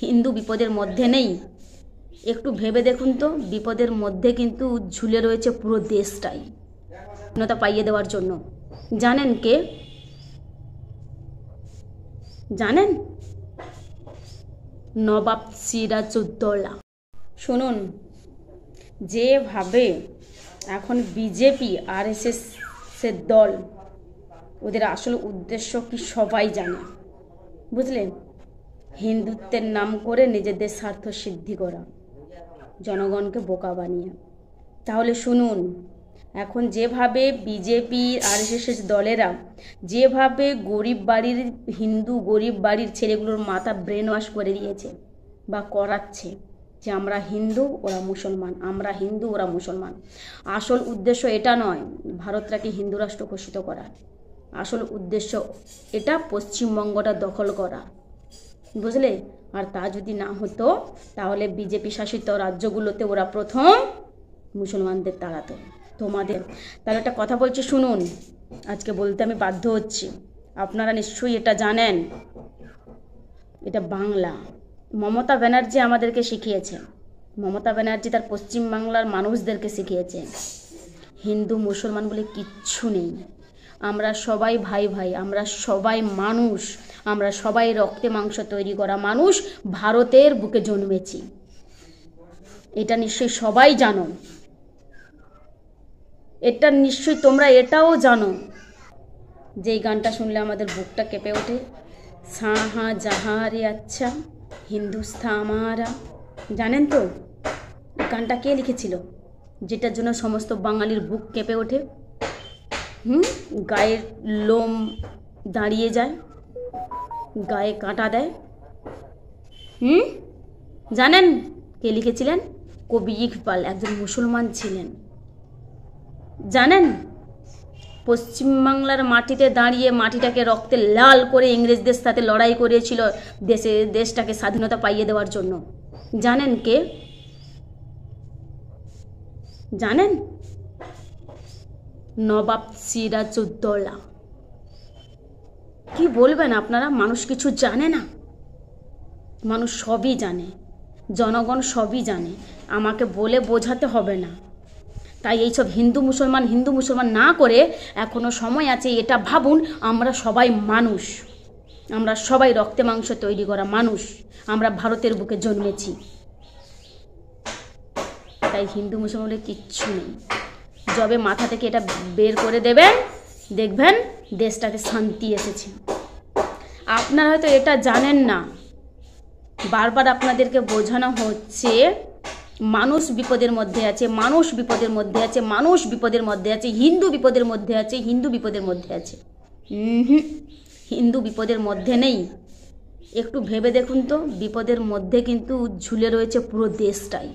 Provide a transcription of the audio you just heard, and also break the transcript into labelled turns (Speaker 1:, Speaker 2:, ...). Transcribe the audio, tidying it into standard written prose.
Speaker 1: হিন্দু বিপদের মধ্যে নেই। একটু ভেবে দেখুন তো, বিপদের মধ্যে কিন্তু ঝুলে রয়েছে পুরো দেশটাই স্বাধীনতা পাইয়ে দেওয়ার জন্য। জানেন কে? জানেন? নবাব সিরাজউদ্দৌলা। শুনুন, যেভাবে এখন বিজেপি আরএসএসের দল, ওদের আসল উদ্দেশ্য কি সবাই জানে, বুঝলেন? হিন্দুত্বের নাম করে নিজেদের স্বার্থ সিদ্ধি করা, জনগণকে বোকা বানিয়ে। তাহলে শুনুন, এখন যেভাবে বিজেপি আরএসএস দলেরা যেভাবে গরিব বাড়ির হিন্দু গরিব বাড়ির ছেলেগুলোর মাথা ব্রেন ওয়াশ করে দিয়েছে বা করাচ্ছে যে আমরা হিন্দু ওরা মুসলমান, আমরা হিন্দু ওরা মুসলমান। আসল উদ্দেশ্য এটা নয় ভারতটাকে হিন্দু রাষ্ট্র ঘোষিত করা, আসল উদ্দেশ্য এটা পশ্চিমবঙ্গটা দখল করা, বুঝলে? আর তা যদি না হতো তাহলে বিজেপি শাসিত রাজ্যগুলোতে ওরা প্রথম মুসলমানদের তাড়াতো। তোমাদের তাহলে একটা কথা বলছি শুনুন, আজকে বলতে আমি বাধ্য হচ্ছি, আপনারা নিশ্চয়ই এটা জানেন, এটা বাংলা। মমতা ব্যানার্জি আমাদেরকে শিখিয়েছে, মমতা ব্যানার্জি তার পশ্চিমবাংলার মানুষদেরকে শিখিয়েছে হিন্দু মুসলমান বলে কিচ্ছু নেই, আমরা সবাই ভাই ভাই, আমরা সবাই মানুষ, আমরা সবাই রক্তে মাংস তৈরি করা মানুষ, ভারতের বুকে জন্মেছি। এটা নিশ্চয়ই সবাই জানো, এটা নিশ্চয়ই তোমরা এটাও জানো। যেই গানটা শুনলে আমাদের বুকটা কেঁপে ওঠে, সাহা জাহারে আচ্ছা হিন্দুস্থান আমারা, জানেন তো গানটা কে লিখেছিল, যেটার জন্য সমস্ত বাঙালির বুক কেঁপে ওঠে, গায়ের লোম দাঁড়িয়ে যায়, গায়ে কাঁটা দেয়? জানেন কে লিখেছিলেন? কবি ইকবাল, একজন মুসলমান ছিলেন। জানেন পশ্চিমবাংলার মাটিতে দাঁড়িয়ে মাটিটাকে রক্তে লাল করে ইংরেজদের সাথে লড়াই করেছিল দেশটাকে স্বাধীনতা পাইয়ে দেওয়ার জন্য। জানেন কে? জানেন? নবাব সিরাজউদ্দৌলা। কি বলবেন আপনারা? মানুষ কিছু জানে না? মানুষ সবই জানে, জনগণ সবই জানে, আমাকে বলে বোঝাতে হবে না। তাই এইসব হিন্দু মুসলমান না করে এখনো সময় আছে, এটা ভাবুন আমরা সবাই মানুষ, আমরা সবাই রক্তে মাংস তৈরি করা মানুষ, আমরা ভারতের বুকে জন্মেছি। তাই হিন্দু মুসলমান বলে কিচ্ছু নেই। যবে মাথা থেকে এটা বের করে দেবেন দেখবেন দেশটাতে শান্তি এসেছে। আপনারা হয়তো এটা জানেন না, বারবার আপনাদেরকে বোঝানো হচ্ছে মানুষ বিপদের মধ্যে আছে, মানুষ বিপদের মধ্যে আছে, মানুষ বিপদের মধ্যে আছে, হিন্দু বিপদের মধ্যে আছে, হিন্দু বিপদের মধ্যে আছে। হিন্দু বিপদের মধ্যে নেই। একটু ভেবে দেখুন তো, বিপদের মধ্যে কিন্তু ঝুলে রয়েছে পুরো দেশটাই।